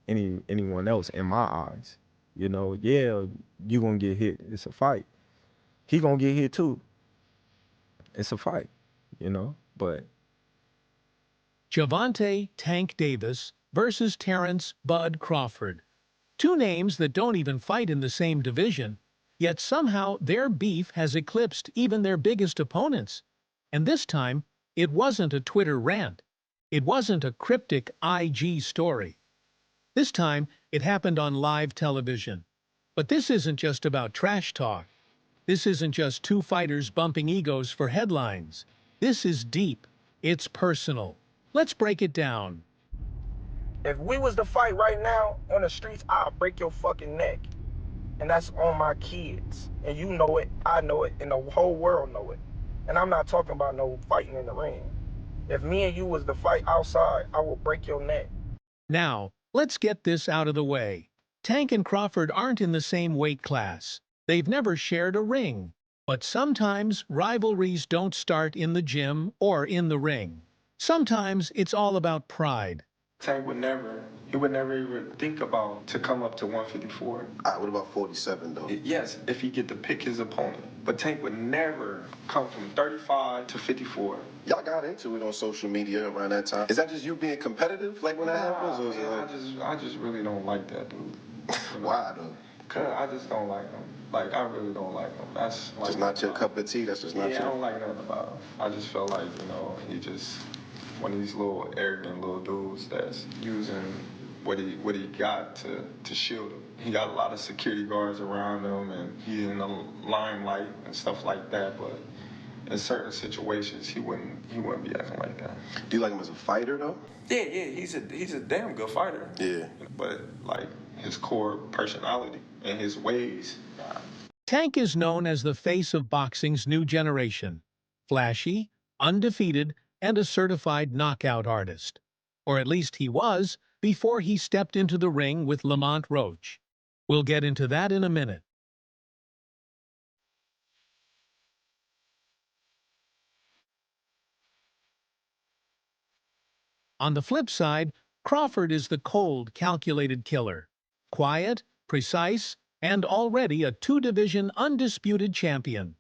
anyone else in my eyes. You know, yeah, you gonna get hit. It's a fight. He gonna get hit too. It's a fight, you know. But Gervonta Tank Davis versus Terence Bud Crawford. Two names that don't even fight in the same division, yet somehow their beef has eclipsed even their biggest opponents. And this time, it wasn't a Twitter rant. It wasn't a cryptic IG story. This time, it happened on live television. But this isn't just about trash talk. This isn't just two fighters bumping egos for headlines. This is deep. It's personal. Let's break it down. If we was to fight right now on the streets, I'll break your fucking neck. And that's on my kids. And you know it, I know it, and the whole world know it. And I'm not talking about no fighting in the ring. If me and you was to fight outside, I will break your neck. Now, let's get this out of the way. Tank and Crawford aren't in the same weight class. They've never shared a ring. But sometimes rivalries don't start in the gym or in the ring. Sometimes it's all about pride. He would never even think about to come up to 154. What about 47 though? Yes, if he get to pick his opponent. But Tank would never come from 35 to 54. Y'all got into it on social media around that time. Is that just you being competitive, like when that happens? Or is it like... I just really don't like that dude. Why though? Cause I just don't like him. Like I really don't like him. That's like, just not your cup of tea. That's just not yeah, your... I don't like nothing about him. I just feel like, he just one of these little arrogant little dudes that's using what he got to shield him. He got a lot of security guards around him, and he's in the limelight and stuff like that. But in certain situations, he wouldn't be acting like that. Do you like him as a fighter though? Yeah, he's a damn good fighter. Yeah. But like his core personality and his ways. Tank is known as the face of boxing's new generation. Flashy, undefeated, and a certified knockout artist. Or at least he was before he stepped into the ring with Lamont Roach. We'll get into that in a minute. On the flip side, Crawford is the cold, calculated killer. Quiet, precise, and already a two-division undisputed champion.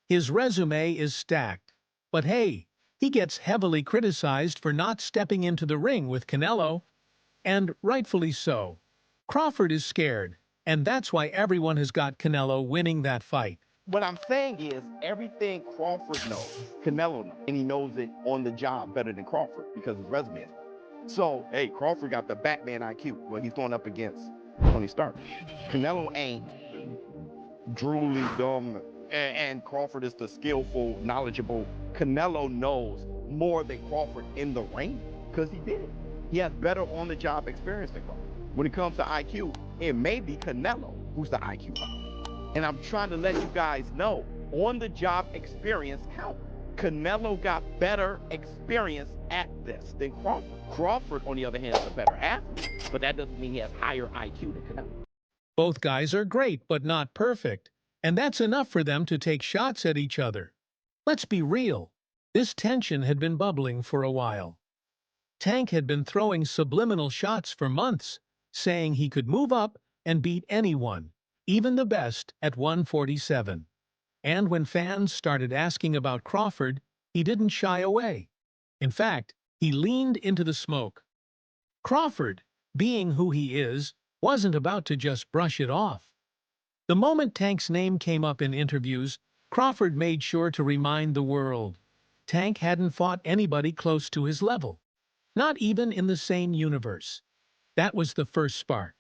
His resume is stacked. But hey, he gets heavily criticized for not stepping into the ring with Canelo. And rightfully so. Crawford is scared, and that's why everyone has got Canelo winning that fight. What I'm saying is everything Crawford knows, Canelo knows, and he knows it on the job better than Crawford because his resume is. So, hey, Crawford got the Batman IQ when he's going up against Tony Stark. Canelo ain't drooly, dumb, and Crawford is the skillful, knowledgeable. Canelo knows more than Crawford in the ring because he did it. He has better on-the-job experience than Crawford. When it comes to IQ, it may be Canelo who's the IQ. And I'm trying to let you guys know, on-the-job experience counts. Canelo got better experience at this than Crawford. Crawford, on the other hand, is a better athlete, but that doesn't mean he has higher IQ than Canelo. Both guys are great, but not perfect. And that's enough for them to take shots at each other. Let's be real. This tension had been bubbling for a while. Tank had been throwing subliminal shots for months, saying he could move up and beat anyone, even the best, at 147. And when fans started asking about Crawford, he didn't shy away. In fact, he leaned into the smoke. Crawford, being who he is, wasn't about to just brush it off. The moment Tank's name came up in interviews, Crawford made sure to remind the world Tank hadn't fought anybody close to his level. Not even in the same universe. That was the first spark.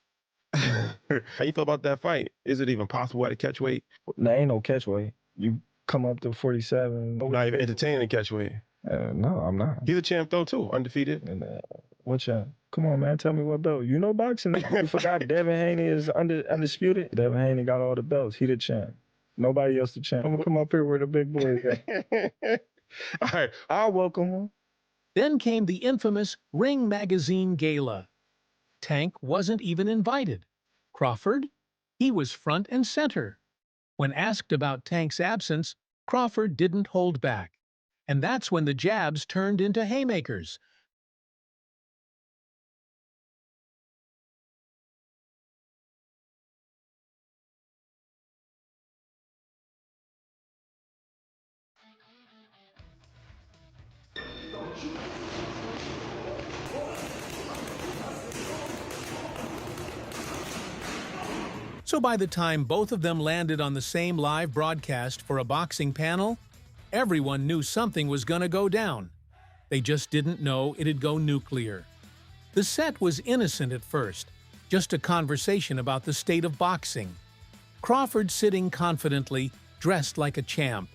How you feel about that fight? Is it even possible at a catch weight? there ain't no catch weight. You come up to 47. Not even entertaining a catch weight. No, I'm not. He's a champ though too, undefeated. And, what champ? Come on, man. Tell me what belt. You know boxing. You forgot Devin Haney is undisputed. Devin Haney got all the belts. He the champ. Nobody else the champ. I'm gonna come up here where the big boys at. All right. I'll welcome him. Then came the infamous Ring Magazine Gala. Tank wasn't even invited. Crawford? He was front and center. When asked about Tank's absence, Crawford didn't hold back. And that's when the jabs turned into haymakers. So by the time both of them landed on the same live broadcast for a boxing panel, everyone knew something was gonna go down. They just didn't know it'd go nuclear. The set was innocent at first, just a conversation about the state of boxing. Crawford sitting confidently, dressed like a champ.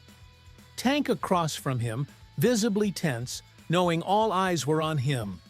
Tank across from him, visibly tense, knowing all eyes were on him.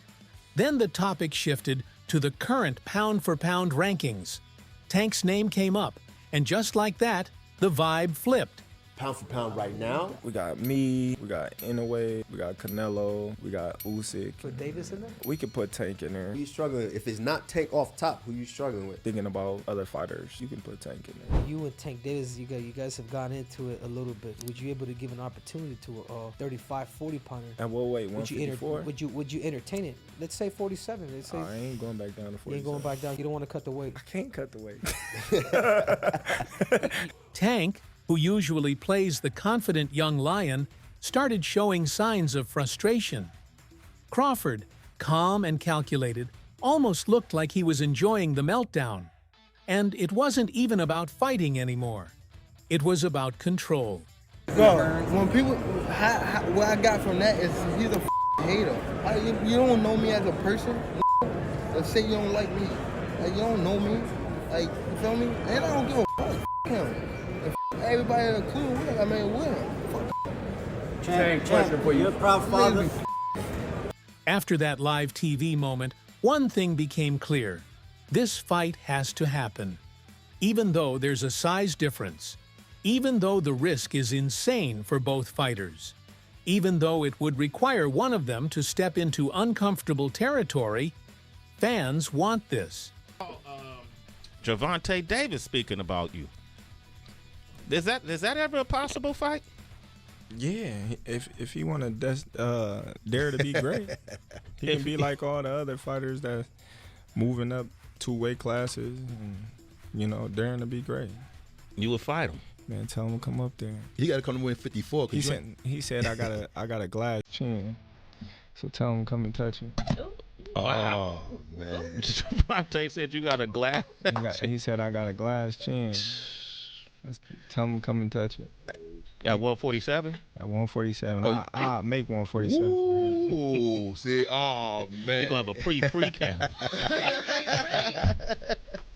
Then the topic shifted to the current pound-for-pound rankings. Tank's name came up, and just like that, the vibe flipped. Pound for pound right now. We got me, we got Inoue, we got Canelo, we got Usyk. Put Davis in there? We could put Tank in there. Who you struggling? If it's not Tank off top, who you struggling with? Thinking about other fighters, you can put Tank in there. You and Tank Davis, you guys have gone into it a little bit. Would you be able to give an opportunity to a 35, 40 pounder? And what weight? 154? Would you entertain it? Let's say 47. Let's say I ain't going back down to 47. You ain't going back down. You don't want to cut the weight. I can't cut the weight. Tank, who usually plays the confident young lion, started showing signs of frustration. Crawford, calm and calculated, almost looked like he was enjoying the meltdown. And it wasn't even about fighting anymore. It was about control. Bro, when people, what I got from that is he's a hater. You don't know me as a person. Let's say you don't like me. Like, you don't know me. Like, you feel me? And I don't give a fuck. Him. And everybody in the crew, I mean, with him. Tank, question for you. You're a proud father. After that live TV moment, one thing became clear. This fight has to happen. Even though there's a size difference. Even though the risk is insane for both fighters. Even though it would require one of them to step into uncomfortable territory, fans want this. Gervonta Davis speaking about you. Is that ever a possible fight? Yeah, if he want to dare to be great, he can be like all the other fighters that moving up 2 weight classes and, you know, daring to be great. You would fight him. Man, tell him to come up there. He got to come to win 54. He said I got a glass chin, so tell him come and touch it. Oh man! Gervonta said you got a glass. He said I got a glass chin. Tell him come and touch it. At 147? At 147. I'll make 147. Ooh, see, oh man. You're gonna have a pre-camp.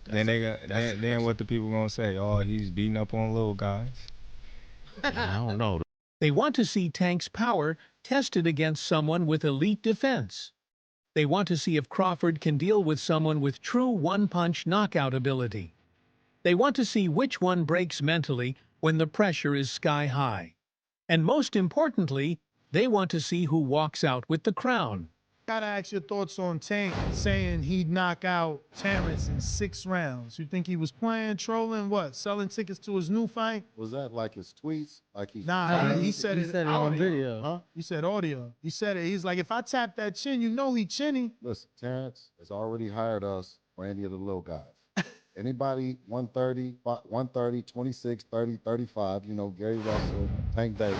Then what the people gonna say? Oh, he's beating up on little guys. I don't know. They want to see Tank's power tested against someone with elite defense. They want to see if Crawford can deal with someone with true one-punch knockout ability. They want to see which one breaks mentally when the pressure is sky high. And most importantly, they want to see who walks out with the crown. Gotta ask your thoughts on Tank saying he'd knock out Terence in 6 rounds. You think he was playing, trolling, what? Selling tickets to his new fight? Was that like his tweets? Like he? Nah, he said it on video. Huh? He said audio. He said it. He's like, if I tap that chin, you know he chinny. Listen, Terence has already hired us for any of the little guys. Anybody 130, 26, 30, 35, you know, Gary Russell, Tank Davis,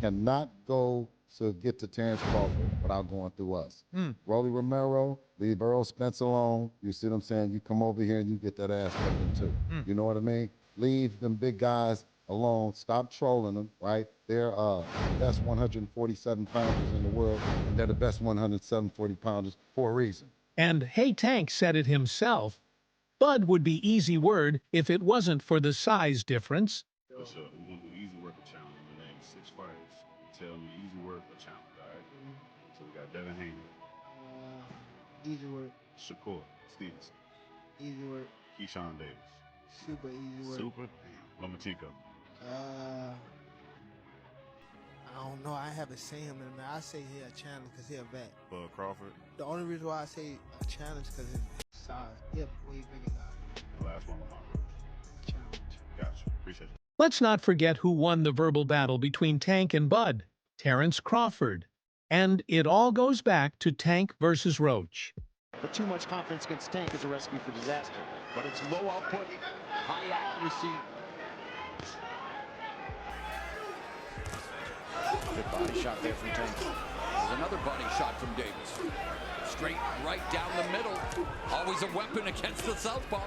cannot go to get to Terence Crawford without going through us. Rolly Romero, leave Earl Spence alone. You see what I'm saying? You come over here and you get that ass whipping too. You know what I mean? Leave them big guys alone. Stop trolling them, right? They're the best 147 pounders in the world, and they're the best 140 pounders for a reason. And Hey Tank said it himself. Bud would be easy word if it wasn't for the size difference. For sure. We're going to do easy work or challenge. My name is 6 fighters. Tell me easy work or challenge, all right? So we got Devin Haney. Easy work. Shakur Stevenson. Easy work. Keyshawn Davis. Super easy work. Super. Lomachenko. I don't know. I haven't seen him in a minute. I say he a challenge because he a vet. Bud Crawford. The only reason why I say a challenge because his size. He a way bigger guy. The last one, Lamar. Challenge. Gotcha. Appreciate you. Let's not forget who won the verbal battle between Tank and Bud, Terence Crawford. And it all goes back to Tank versus Roach. But too much confidence against Tank is a recipe for disaster. But it's low output, high accuracy. Good body shot there from Tank. another bunny shot from Davis. Straight right down the middle. Always a weapon against the southpaw.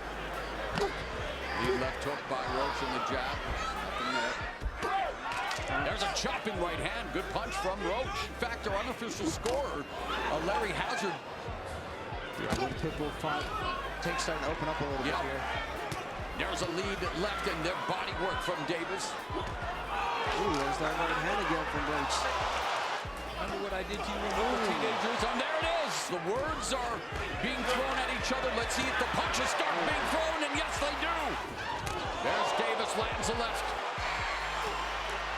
Lead left hook by Roach in the jab. Nothing there. There's a chopping right hand. Good punch from Roach. In fact, our unofficial scorer, Larry Hazard. When Pitbull fought, Tank's starting to open up a little bit here. There's a lead left and their body work from Davis. Ooh, there's that right hand again from Roach. Remember what I did to you when we were teenagers? And there it is. The words are being thrown at each other. Let's see if the punches start being thrown, and yes, they do. There's Davis, lands a left.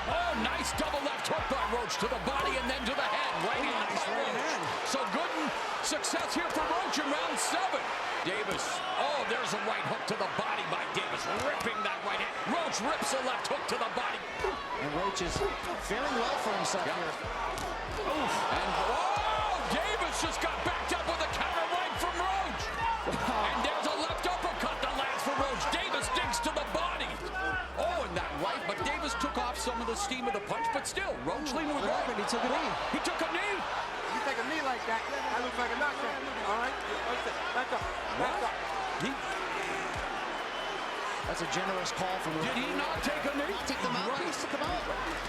Oh, nice double left hook by Roach to the body and then to the head. Right hand. Nice right hand. So good success here for Roach in round 7. Davis. Oh, there's a right hook to the body by Davis, ripping that right hand. Roach rips a left hook to the body. And Roach is faring well for himself here. Oof. And oh, Davis just got backed up with a counter right from Roach. And there's a left uppercut that lands for Roach. Davis digs to the body. Oh, and that right, but Davis took off some of the steam of the punch, but still, Roach leaned with right. He took a knee. He took a knee. You take a knee like that, that looks like a knockdown. All right? Back up. Back up. That's a generous call from Roach. Did he not take a knee? Take the mouthpiece, took him out.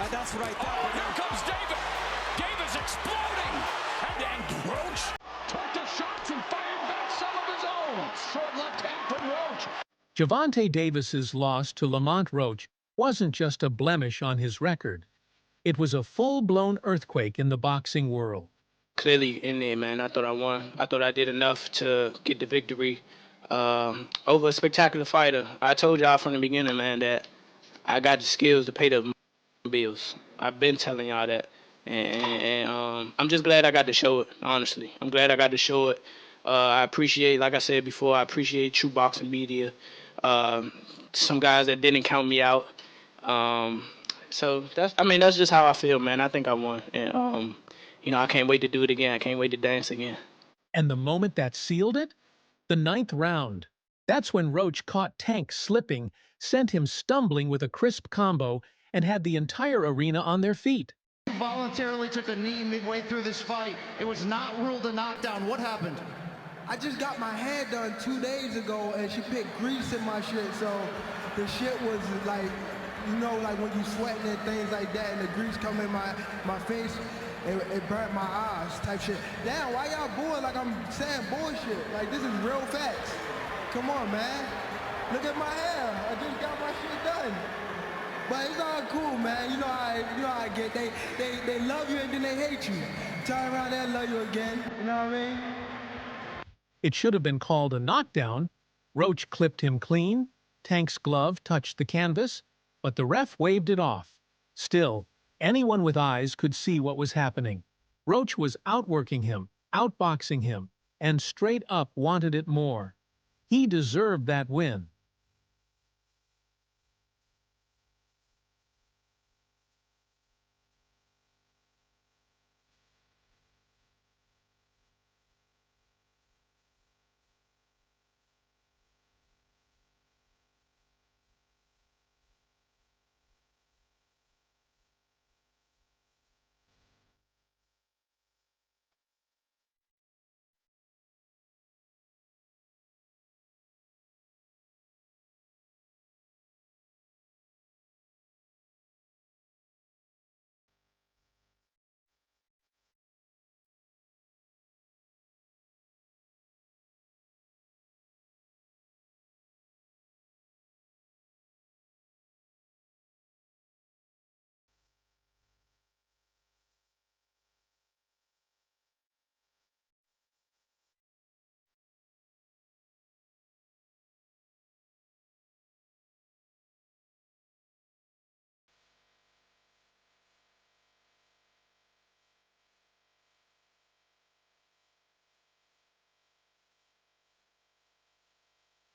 That's what I thought. Oh, here comes Davis. Davis exploding. And Roach took the shots and fired back some of his own. Short left hand from Roach. Gervonta Davis's loss to Lamont Roach wasn't just a blemish on his record. It was a full-blown earthquake in the boxing world. Clearly in there, man. I thought I won. I thought I did enough to get the victory over a spectacular fighter. I told y'all from the beginning, man, that I got the skills to pay the bills. I've been telling y'all that. And I'm just glad I got to show it, honestly. I'm glad I got to show it. I appreciate, like I said before, I appreciate True Boxing Media. Some guys that didn't count me out. So that's just how I feel, man. I think I won. And, I can't wait to do it again. I can't wait to dance again. And the moment that sealed it? The 9th round. That's when Roach caught Tank slipping, sent him stumbling with a crisp combo, and had the entire arena on their feet. Voluntarily took a knee midway through this fight. It was not ruled a knockdown. What happened? I just got my hair done 2 days ago, and she put grease in my shit, so the shit was like, like when you sweating and things like that, and the grease come in my face, it burnt my eyes type shit. Damn, why y'all booing like I'm saying bullshit? Like, this is real facts. Come on, man. Look at my hair. I just got my shit done. But it's all cool, man. You know how I get. They love you and then they hate you. Turn around there and love you again. You know what I mean? It should have been called a knockdown. Roach clipped him clean. Tank's glove touched the canvas, but the ref waved it off. Still, anyone with eyes could see what was happening. Roach was outworking him, outboxing him, and straight up wanted it more. He deserved that win.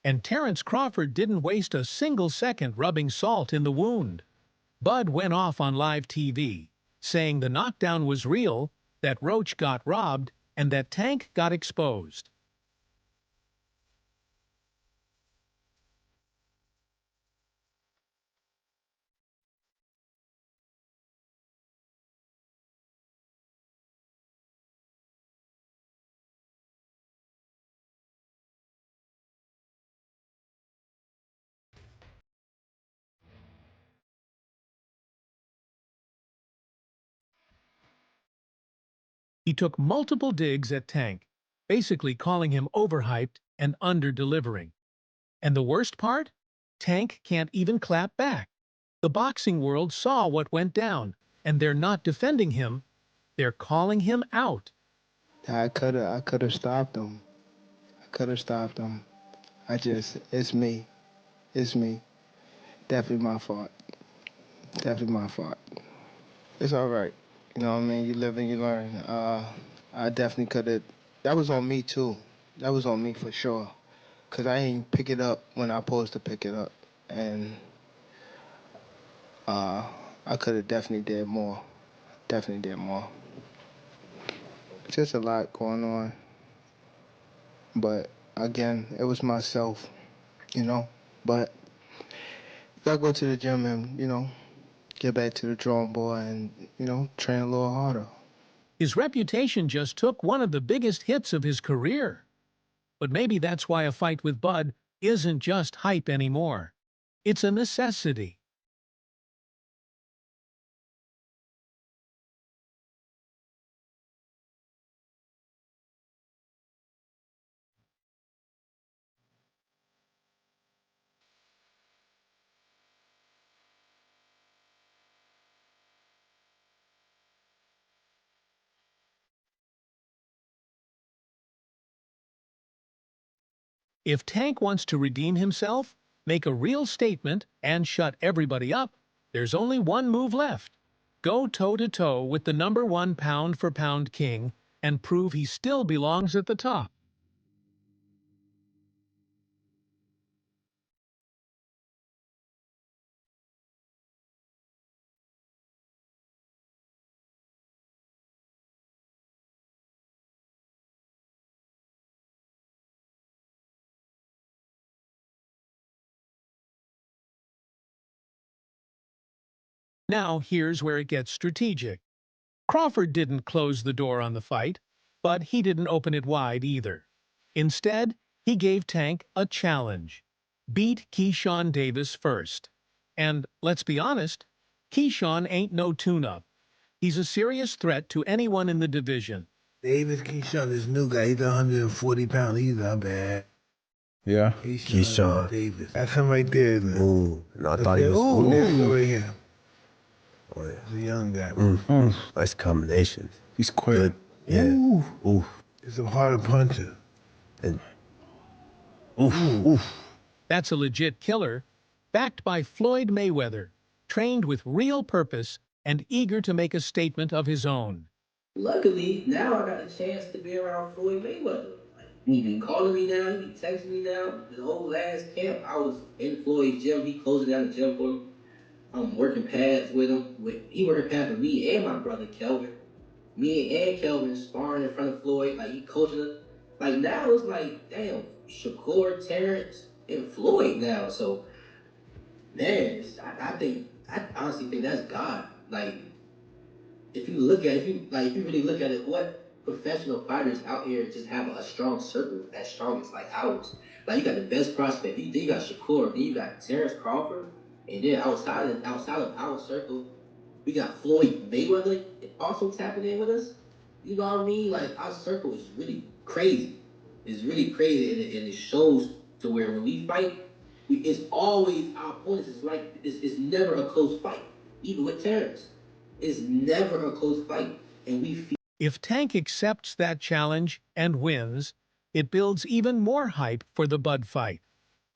And Terence Crawford didn't waste a single second rubbing salt in the wound. Bud went off on live TV, saying the knockdown was real, that Roach got robbed, and that Tank got exposed. He took multiple digs at Tank, basically calling him overhyped and under-delivering. And the worst part? Tank can't even clap back. The boxing world saw what went down, and they're not defending him, they're calling him out. I could have stopped him. It's me. It's me. Definitely my fault. Definitely my fault. It's all right. You know what I mean? You live and you learn. I definitely could have. That was on me too. That was on me for sure. Cause I ain't pick it up when I supposed to pick it up, and I could have definitely did more. Definitely did more. Just a lot going on. But again, it was myself, you know. But gotta go to the gym and, you know, get back to the drawing board and, you know, train a little harder. His reputation just took one of the biggest hits of his career. But maybe that's why a fight with Bud isn't just hype anymore. It's a necessity. If Tank wants to redeem himself, make a real statement, and shut everybody up, there's only one move left. Go toe-to-toe with the #1 pound-for-pound king and prove he still belongs at the top. Now here's where it gets strategic. Crawford didn't close the door on the fight, but he didn't open it wide either. Instead, he gave Tank a challenge. Beat Keyshawn Davis first. And let's be honest, Keyshawn ain't no tune-up. He's a serious threat to anyone in the division. Davis Keyshawn, this new guy, he's 140 pounds. He's not bad. Yeah. Keyshawn Davis. That's him right there. Man. Ooh, no, I thought he was. Ooh, there you go Ooh. right here. Oh, yeah. He's a young guy. Nice combination. He's quick. Good. Yeah. Ooh. Ooh. He's a harder puncher. And, oof. That's a legit killer, backed by Floyd Mayweather, trained with real purpose and eager to make a statement of his own. Luckily, now I got a chance to be around Floyd Mayweather. Like, he be calling me now, he be texting me now. The whole last camp, I was in Floyd's gym. He closing down the gym for me. I'm working pads with him. He working pads with me and my brother Kelvin. Me and Kelvin sparring in front of Floyd. Like, he coaching us. Like, now it's like, damn, Shakur, Terrence, and Floyd now. So, man, I honestly think that's God. Like, if you really look at it, what professional fighters out here just have a strong circle as strong as like ours? Like, you got the best prospect. Then you got Shakur. Then you got Terence Crawford. And then outside of our circle, we got Floyd Mayweather also tapping in with us. You know what I mean? Like, our circle is really crazy. It's really crazy, and it shows to where when we fight, it's always our opponents. It's never a close fight. Even with Terrence, it's never a close fight, and we feel. If Tank accepts that challenge and wins, it builds even more hype for the Bud fight.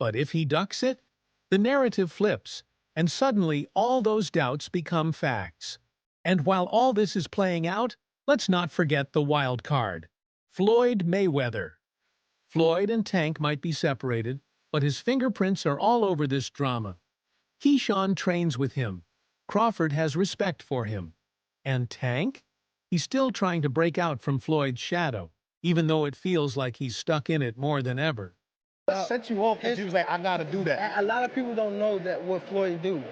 But if he ducks it, the narrative flips, and suddenly all those doubts become facts. And while all this is playing out, let's not forget the wild card. Floyd Mayweather. Floyd and Tank might be separated, but his fingerprints are all over this drama. Keyshawn trains with him. Crawford has respect for him. And Tank? He's still trying to break out from Floyd's shadow, even though it feels like he's stuck in it more than ever. Set you off because you was like, I gotta do that. A lot of people don't know that what Floyd do.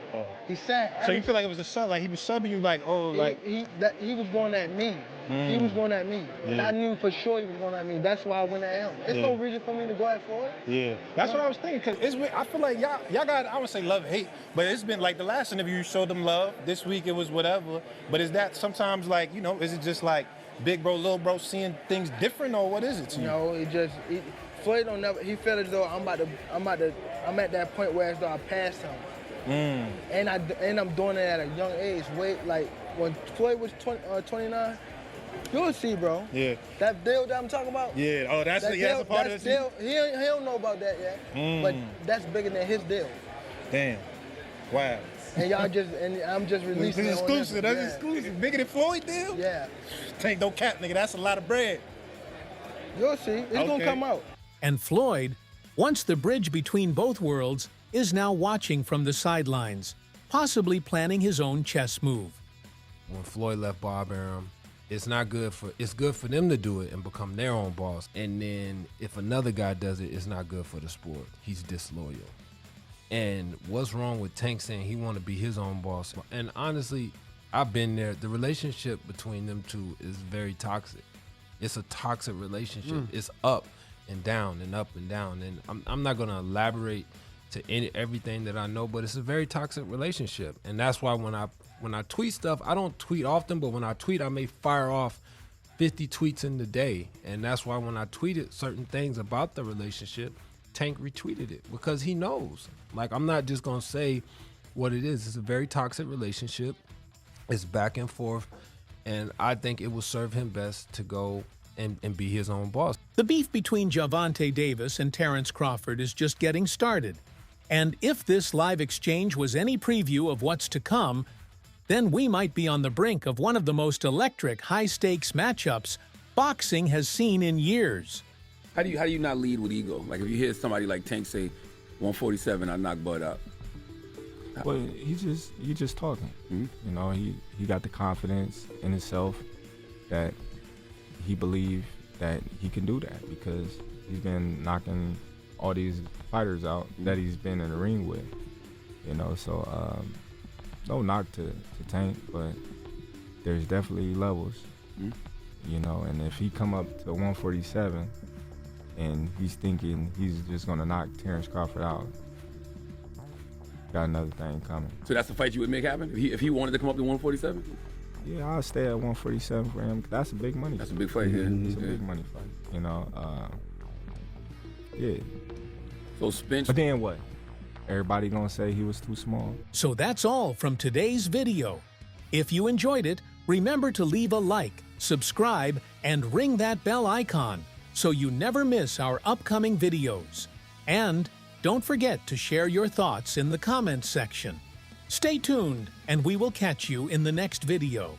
He said. So you feel like it was a sub, like he was subbing you, like, oh, like He was going at me. He was going at me. And I knew for sure he was going at me. That's why I went at him. There's no reason for me to go at Floyd. Yeah, that's what I was thinking. Cause I feel like y'all got, I would say love hate, but it's been like the last interview you showed them love. This week it was whatever. But is that sometimes like, you know, is it just like big bro, little bro seeing things different, or what is it to you? No, Floyd don't never. He felt as though I'm at that point where as though I passed him. And I'm doing it at a young age. Like when Floyd was 29, you'll see, bro. Yeah. That deal that I'm talking about. Yeah. Oh, that's a part of the deal. He don't know about that yet. But that's bigger than his deal. Damn. Wow. And I'm just releasing. This is exclusive. That's exclusive. Bigger than Floyd deal? Yeah. Tank, don't cap, nigga. That's a lot of bread. You'll see. It's gonna come out. And Floyd, once the bridge between both worlds, is now watching from the sidelines, possibly planning his own chess move. When Floyd left Bob Arum, it's good for them to do it and become their own boss. And then if another guy does it, it's not good for the sport. He's disloyal. And what's wrong with Tank saying he want to be his own boss? And honestly, I've been there. The relationship between them two is very toxic. It's a toxic relationship. It's up and down and up and down. And I'm not gonna elaborate to everything that I know, but it's a very toxic relationship. And that's why when I tweet stuff, I don't tweet often, but when I tweet, I may fire off 50 tweets in the day. And that's why when I tweeted certain things about the relationship, Tank retweeted it because he knows. Like, I'm not just gonna say what it is. It's a very toxic relationship. It's back and forth. And I think it will serve him best to go and be his own boss. The beef between Gervonta Davis and Terence Crawford is just getting started. And if this live exchange was any preview of what's to come, then we might be on the brink of one of the most electric, high-stakes matchups boxing has seen in years. How do you not lead with ego? Like if you hear somebody like Tank say, 147, I knock Bud out. Well, he just talking. You know, he got the confidence in himself that he believed that he can do that because he's been knocking all these fighters out that he's been in the ring with. You know, so no knock to Tank, but there's definitely levels. You know, and if he come up to 147 and he's thinking he's just gonna knock Terence Crawford out, got another thing coming. So that's the fight you would make happen? If he wanted to come up to 147? Yeah, I'll stay at 147 for him. That's a big money. That's a big fight, yeah. It's a big money fight, you know. Yeah. So Spence. But then what? Everybody gonna say he was too small? So that's all from today's video. If you enjoyed it, remember to leave a like, subscribe, and ring that bell icon so you never miss our upcoming videos. And don't forget to share your thoughts in the comments section. Stay tuned, and we will catch you in the next video.